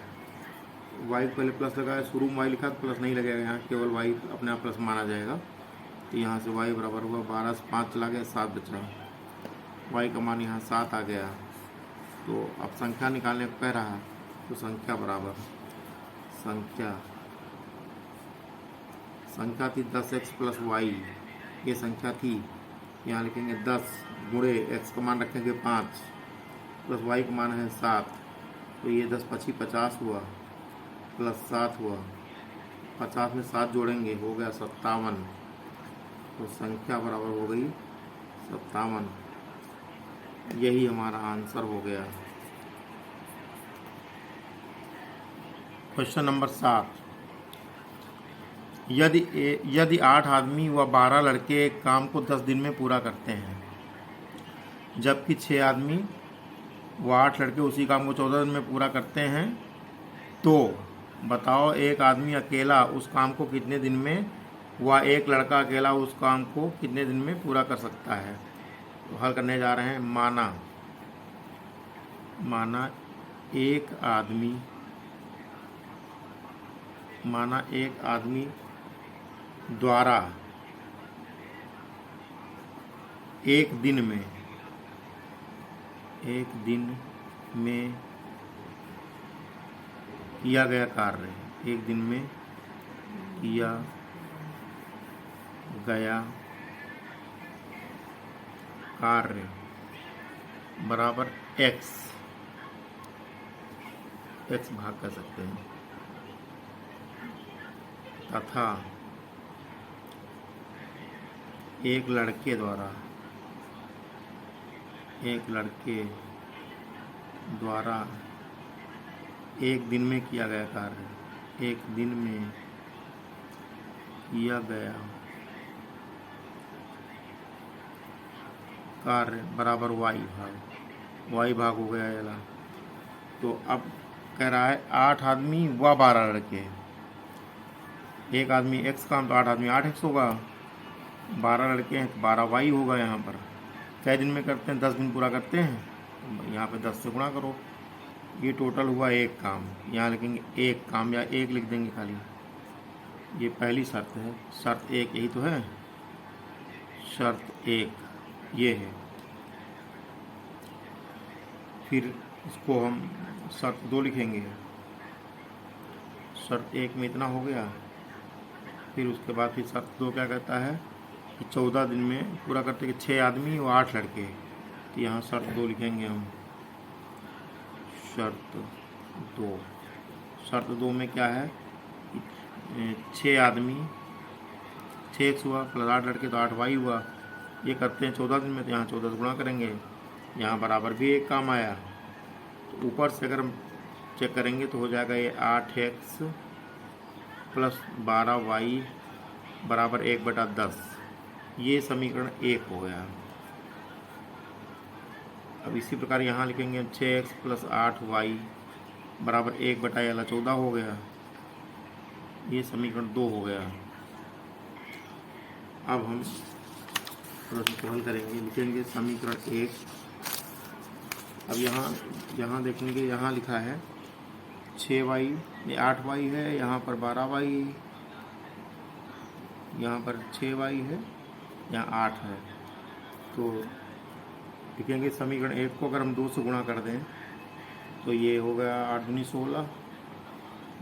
y पहले प्लस लगाया, शुरू में y लिखा तो प्लस नहीं लगेगा, यहाँ केवल y अपने आप प्लस माना जाएगा। तो यहाँ से y बराबर हुआ 12 से 5 चला गया, 7 बचा, y का मान यहाँ 7 आ गया। तो अब संख्या निकालने को कह रहा है, तो संख्या बराबर संख्या थी 10x + y, ये संख्या थी, यहाँ लिखेंगे 10 गुणे x का मान रखेंगे 5 प्लस y का मान है 7, तो ये 10 × 5 = 50 हुआ, प्लस 7 हुआ, 50 में 7 जोड़ेंगे, हो गया 57, तो संख्या बराबर हो गई 57। यही हमारा आंसर हो गया। क्वेश्चन नंबर 7, यदि 8 आदमी व 12 लड़के एक काम को 10 दिन में पूरा करते हैं, जबकि 6 आदमी व 8 लड़के उसी काम को 14 दिन में पूरा करते हैं, तो बताओ एक आदमी अकेला उस काम को कितने दिन में व एक लड़का अकेला उस काम को कितने दिन में पूरा कर सकता है। तो हल करने जा रहे हैं। माना एक आदमी द्वारा एक दिन में किया गया कार्य, एक दिन में किया गया कार्य बराबर x भाग कर सकते हैं, तथा एक लड़के द्वारा एक दिन में किया गया कार्य, एक दिन में किया गया कार्य बराबर y भाग हो गया ये। तो अब कह रहा है 8 आदमी व 12 लड़के, एक आदमी x काम, तो 8 आदमी 8x होगा, 12 लड़के हैं तो 12y होगा। यहाँ पर कै दिन में करते हैं, 10 दिन पूरा करते हैं, यहाँ पे 10 से गुणा करो, ये टोटल हुआ एक काम। यहाँ लिखेंगे एक काम या एक लिख देंगे खाली, ये पहली शर्त है, शर्त 1 यही तो है, शर्त 1 ये है। फिर इसको हम शर्त 2 लिखेंगे, शर्त 1 में इतना हो गया। फिर उसके बाद फिर शर्त 2 क्या कहता है कि 14 दिन में पूरा करते कि 6 आदमी और 8 लड़के, तो यहाँ शर्त 2 लिखेंगे हम। शर्त 2, शर्त 2 में क्या है, 6 आदमी, 6x हुआ प्लस 8 लड़के तो 8y हुआ। ये करते हैं 14 दिन में, तो यहाँ 14 से गुणा करेंगे, यहाँ बराबर भी एक काम आया। तो ऊपर से अगर हम चेक करेंगे तो हो जाएगा ये 8x प्लस 12y बराबर 1/10। ये समीकरण 1 हो गया। अब इसी प्रकार यहाँ लिखेंगे 6x प्लस 8y बराबर 1/14 हो गया। ये समीकरण 2 हो गया। अब हम प्रश्न को हल करेंगे, लिखेंगे समीकरण 1। अब यहाँ देखेंगे, यहाँ लिखा है 6y, ये 8y है, यहाँ पर 12y, यहाँ पर 6y है, यहाँ 8 है। तो लिखेंगे समीकरण 1 को अगर हम 2 से गुणा कर दें तो ये हो गया 8 दूनी 16,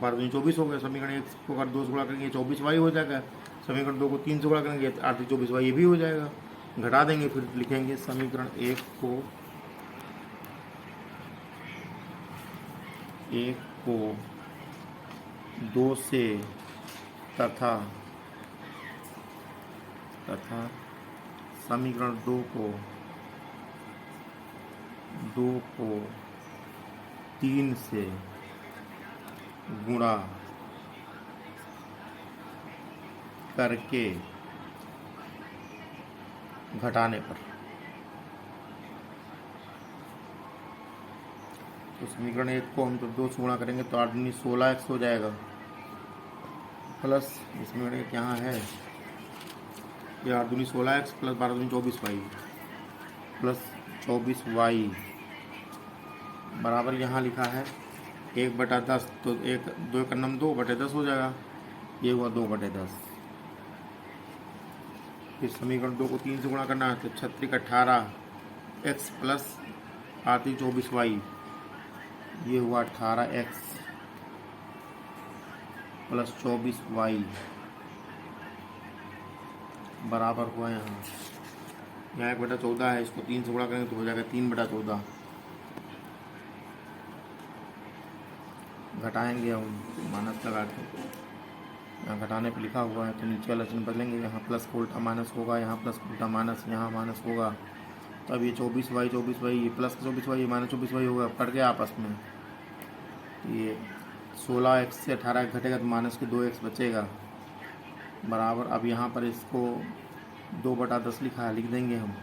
12 दूनी 24 हो गया। समीकरण 1 को अगर 2 से गुणा करेंगे 24y हो जाएगा। समीकरण 2 को 3 से गुणा करेंगे 8 24y ये भी हो जाएगा। घटा देंगे, फिर लिखेंगे समीकरण 1 को 2 से तथा समीकरण 2 को 3 से गुणा करके घटाने पर, तो समीकरण 1 को हम जब 2 से गुणा करेंगे तो 8 दूनी 16x हो जाएगा, प्लस इसमें एक यहाँ है ये 8 दूनी 16x प्लस 12 दूनी 24y प्लस 24y बराबर यहाँ लिखा है 1/10। तो 2 का नम 2/10 हो जाएगा। ये हुआ 2/10। फिर समीकरण 2 को 3 से गुणा करना है तो 36 18x प्लस 8 24y, ये हुआ 18x प्लस 24y बराबर हुआ यहाँ 1/14 है। इसको 3 से गुणा करेंगे तो हो जाएगा 3/14। घटाएंगे हम माइनस लगा के, यहाँ घटाने पे लिखा हुआ है तो नीचे वाला चिन्ह बदलेंगे, यहाँ प्लस को उल्टा माइनस होगा, यहाँ प्लस को उल्टा माइनस, यहाँ माइनस होगा। तो अब ये 24y ये प्लस 24y ये माइनस 24y होगा, कट गया आपस में। तो ये 16x से 18 घटेगा तो माइनस के 2x बचेगा बराबर। अब यहाँ पर इसको 2/10 लिखा है, लिख देंगे हम,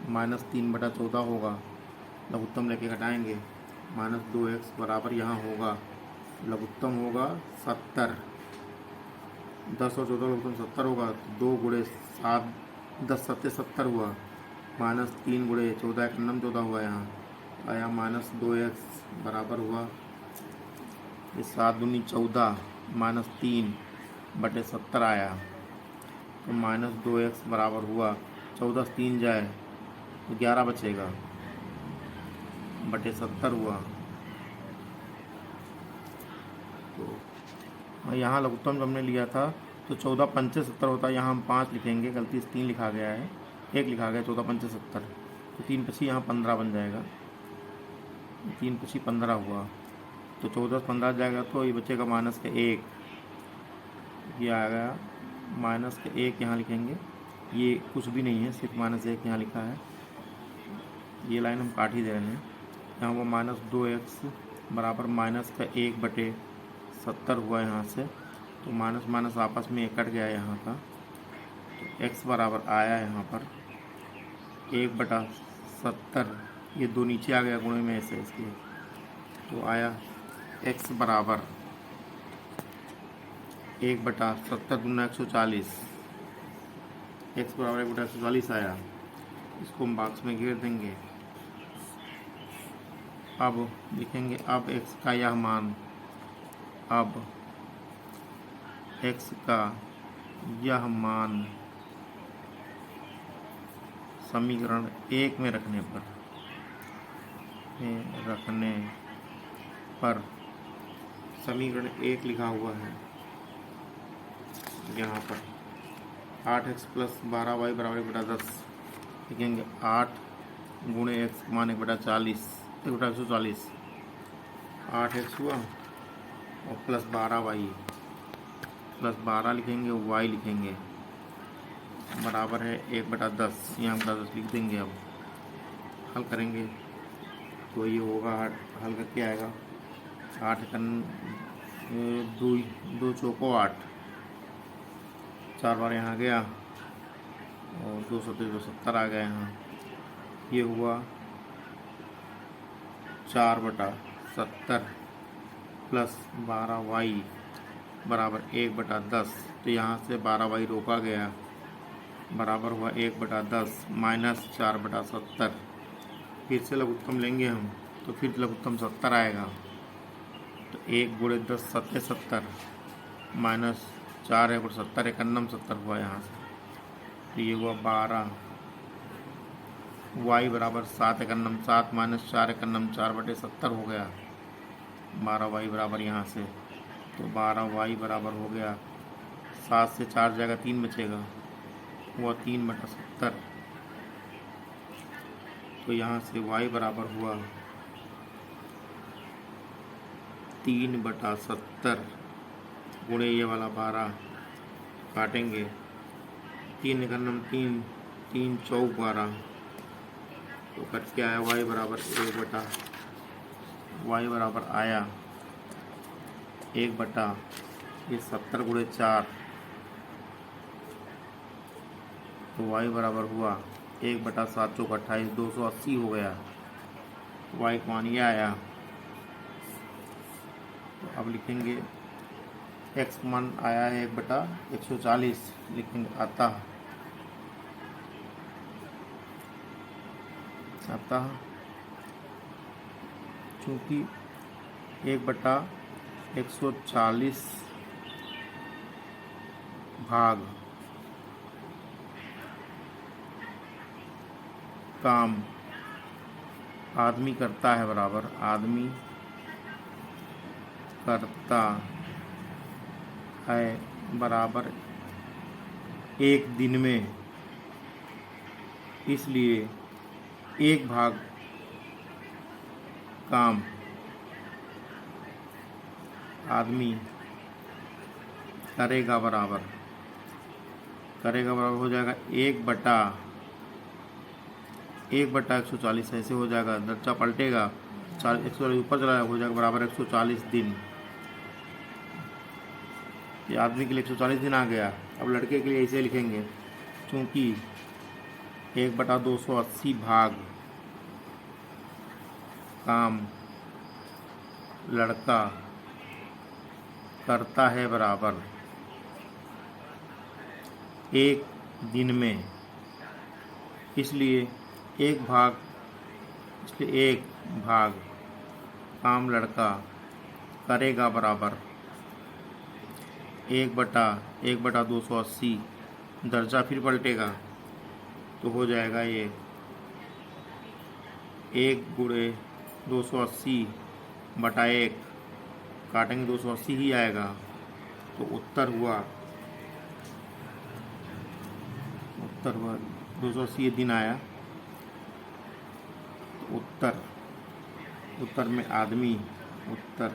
माइनस 3/14 होगा। लघुत्तम लेके घटाएंगे, माइनस 2x बराबर यहाँ होगा, लघुत्तम होगा 70। 10 और 14 लघुत्तम 70 होगा। 2 गुणे 7 10 7 70 हुआ, माइनस 3 गुणे 14 एक नम 14 हुआ, यहाँ आया माइनस 2x बराबर हुआ ये 7 दूनी 14 माइनस 3/70 आया। तो माइनस 2x बराबर हुआ 14 से 3 जाए तो 11 बचेगा /70 हुआ। तो यहाँ लघुत्तम जो हमने लिया था तो 14 पंचे 70 होता है, यहाँ हम 5 लिखेंगे, गलती से 3 लिखा गया है, 1 लिखा गया। 14 पंचे 70 तो 3 पची यहाँ 15 बन जाएगा, 3 पची 15 हुआ। तो 14 से 15 जाएगा तो ये बचेगा माइनस के 1, ये आ गया माइनस के 1। यहाँ लिखेंगे, ये कुछ भी नहीं है, सिर्फ माइनस 1 यहाँ लिखा है। ये लाइन हम काट ही दे रहे हैं। यहाँ वो माइनस 2x बराबर माइनस का 1/70 हुआ यहाँ से, तो माइनस माइनस आपस में कट गया यहाँ का। तो x बराबर आया यहाँ पर 1/70, ये 2 नीचे आ गया गुणे में ऐसे इसके, तो आया x बराबर 1/70 दूना 140, x बराबर 1/140 आया। इसको हम बॉक्स में घेर देंगे। अब लिखेंगे, अब x का यह मान, अब x का यह मान समीकरण 1 में रखने पर समीकरण 1 लिखा हुआ है यहाँ पर 8x प्लस 12y बराबर 1/10 लिखेंगे। 8 गुणे एक्स मान 1/40, 1/140, 8x हुआ और प्लस 12y, प्लस 12 लिखेंगे, y लिखेंगे, बराबर है 1/10। यहाँ 1/10 लिख देंगे। अब हल करेंगे तो ये होगा, हल करके आएगा 8 दो, 2 चौको 8, 4 बार यहाँ गया और 270 आ गया यहाँ। ये हुआ 4/70 प्लस 12y बराबर 1/10। तो यहाँ से 12y रोका गया, बराबर हुआ 1/10 माइनस 4/70। फिर से लघुत्तम लेंगे हम, तो फिर लघुत्तम 70 आएगा। तो 1 गुणे 10 7 70 माइनस 4 है 70, 71 हुआ यहाँ से। तो ये हुआ 12, y बराबर 7 एकन्नम 7 माइनस 4 एकन्नम 4/70 हो गया। 12y बराबर यहाँ से, तो 12y बराबर हो गया 7 से 4 जाएगा 3 बचेगा, हुआ 3/70। तो यहाँ से y बराबर हुआ 3/70 गुणे ये वाला 12, काटेंगे 3 एकन्नम 3, 3 चौक 12, तो कट के आया y बराबर 1/y बराबर आया 1/, ये 70 गुणे 4, तो y बराबर हुआ 1/7 चौक 28, 280 हो गया। y का मान ये आया। तो अब लिखेंगे x मान आया है 1/140, लिखेंगे अतः चूँकि 1/140 भाग काम आदमी करता है, बराबर आदमी करता है, बराबर एक दिन में, इसलिए 1 भाग काम आदमी करेगा, बराबर हो जाएगा 1/140। ऐसे हो जाएगा, दर्जा पलटेगा, 140 ऊपर चला हो जाएगा, बराबर 140 दिन। ये आदमी के लिए 140 दिन आ गया। अब लड़के के लिए ऐसे लिखेंगे, क्योंकि 1/280 भाग काम लड़का करता है, बराबर एक दिन में, इसलिए 1 भाग काम लड़का करेगा, बराबर 1/280। दर्जा फिर पलटेगा, तो हो जाएगा ये 1 गुणे 280/1, काटेंगे 280 ही आएगा। तो उत्तर हुआ 280 दिन आया। तो उत्तर में आदमी, उत्तर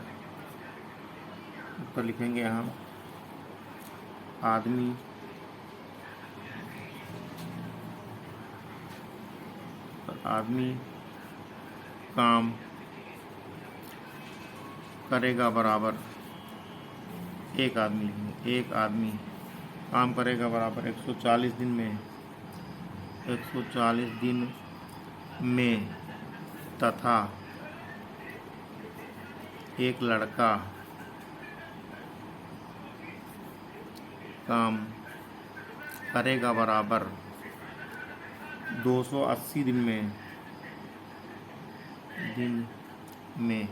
लिखेंगे यहाँ आदमी काम करेगा, बराबर एक आदमी काम करेगा, बराबर 140 दिन में, 140 दिन में, तथा एक लड़का काम करेगा, बराबर 280 दिन में।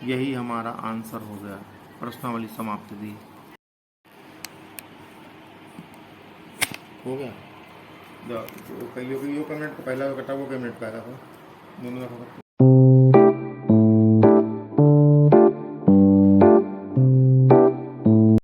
यही हमारा आंसर हो गया। प्रश्नावली समाप्त भी हो गया। जो कई मिनट का पहला कटा वो कई मिनट का आया था, दोनों का